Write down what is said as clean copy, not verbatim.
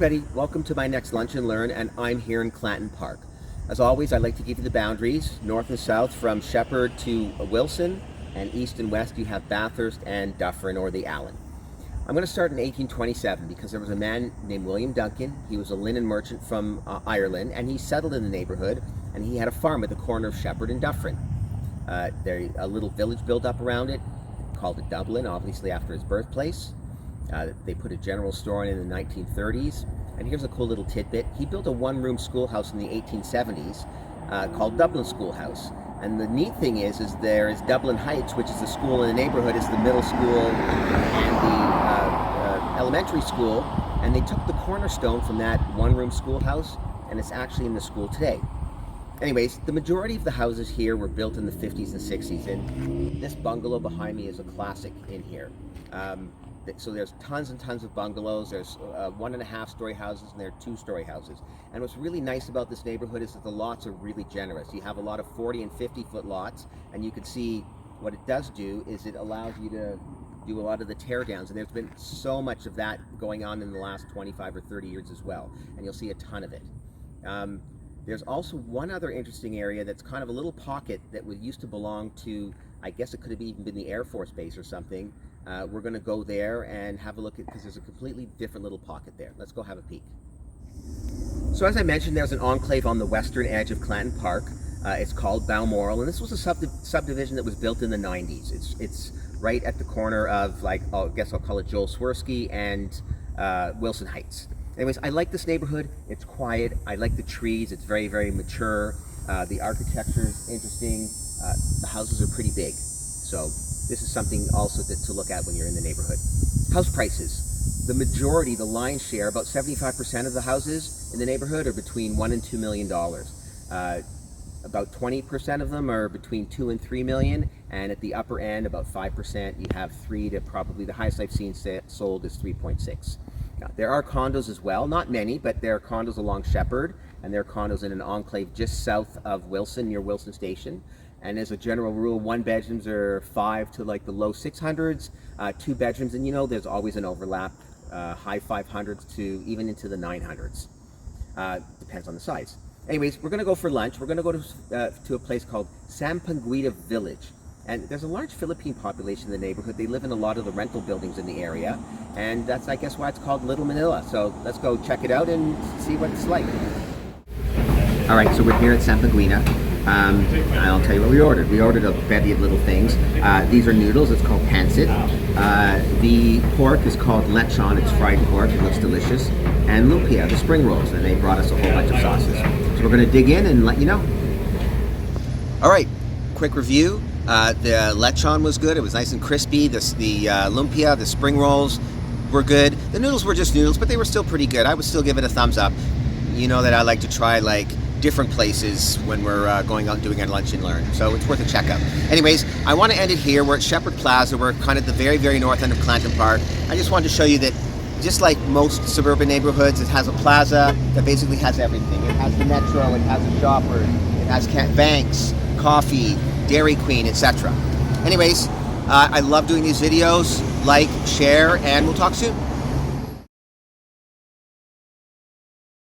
everybody, welcome to my next Lunch and Learn, and I'm here in Clanton Park. As always, I like to give you the boundaries, north and south from Shepherd to Wilson, and east and west you have Bathurst and Dufferin, or the Allen. I'm going to start in 1827 because there was a man named William Duncan. He was a linen merchant from Ireland, and he settled in the neighborhood, and he had a farm at the corner of Shepherd and Dufferin. There a little village built up around it, called it Dublin, obviously after his birthplace. They put a general store in the 1930s, and here's a cool little tidbit. He built a one-room schoolhouse in the 1870s called Dublin Schoolhouse. And the neat thing is there is Dublin Heights, which is the school in the neighborhood. It's the middle school and the elementary school, and they took the cornerstone from that one-room schoolhouse, and it's actually in the school today. Anyways, the majority of the houses here were built in the 50s and 60s, and this bungalow behind me is a classic in here. So there's tons and tons of bungalows. There's 1.5-story houses, and there are 2-story houses. And what's really nice about this neighborhood is that the lots are really generous. You have a lot of 40 and 50-foot lots, and you can see what it does do is it allows you to do a lot of the tear downs, and there's been so much of that going on in the last 25 or 30 years as well, and you'll see a ton of it. There's also one other interesting area that's kind of a little pocket that used to belong to, I guess it could have even been the Air Force Base or something. We're going to go there and have a look at, because there's a completely different little pocket there. Let's go have a peek. So as I mentioned, there's an enclave on the western edge of Clanton Park. It's called Balmoral, and this was a subdivision that was built in the 90s. It's right at the corner of, I guess I'll call it Joel Swirsky and Wilson Heights. Anyways, I like this neighborhood. It's quiet. I like the trees. It's very, very mature. The architecture is interesting. The houses are pretty big. So this is something also to look at when you're in the neighborhood. House prices. The majority, the lion's share, about 75% of the houses in the neighborhood are between $1 and $2 million. About 20% of them are between 2 and 3 million, and at the upper end, about 5%, you have 3 to probably the highest I've seen sold is 3.6. Now, there are condos as well, not many, but there are condos along Shepherd, and there are condos in an enclave just south of Wilson, near Wilson Station. And as a general rule, 1-bedrooms are 5 to the low 600s, 2-bedrooms, and there's always an overlap, high 500s to even into the 900s. Depends on the size. Anyways, we're going to go for lunch. We're going to go to a place called Sampanguita Village. And there's a large Filipino population in the neighborhood. They live in a lot of the rental buildings in the area. And that's, I guess, why it's called Little Manila. So let's go check it out and see what it's like. All right, so we're here at Sampanguita. I'll tell you what we ordered. We ordered a bevy of little things. These are noodles. It's called pancit. The pork is called lechon. It's fried pork. It looks delicious. And lumpia, the spring rolls. And they brought us a whole bunch of sauces. So we're going to dig in and let you know. All right, quick review. The lechon was good. It was nice and crispy. The lumpia, the spring rolls were good. The noodles were just noodles, but they were still pretty good. I would still give it a thumbs up. You know that I like to try different places when we're going out doing our lunch and learn, so it's worth a check out. Anyways, I want to end it here. We're at Shepherd Plaza. We're kind of the very, very north end of Clanton Park. I just wanted to show you that just like most suburban neighborhoods, it has a plaza that basically has everything. It has the metro, it has a Shoppers, it has banks, coffee, Dairy Queen, etc. Anyways, I love doing these videos. Like, share, and we'll talk soon.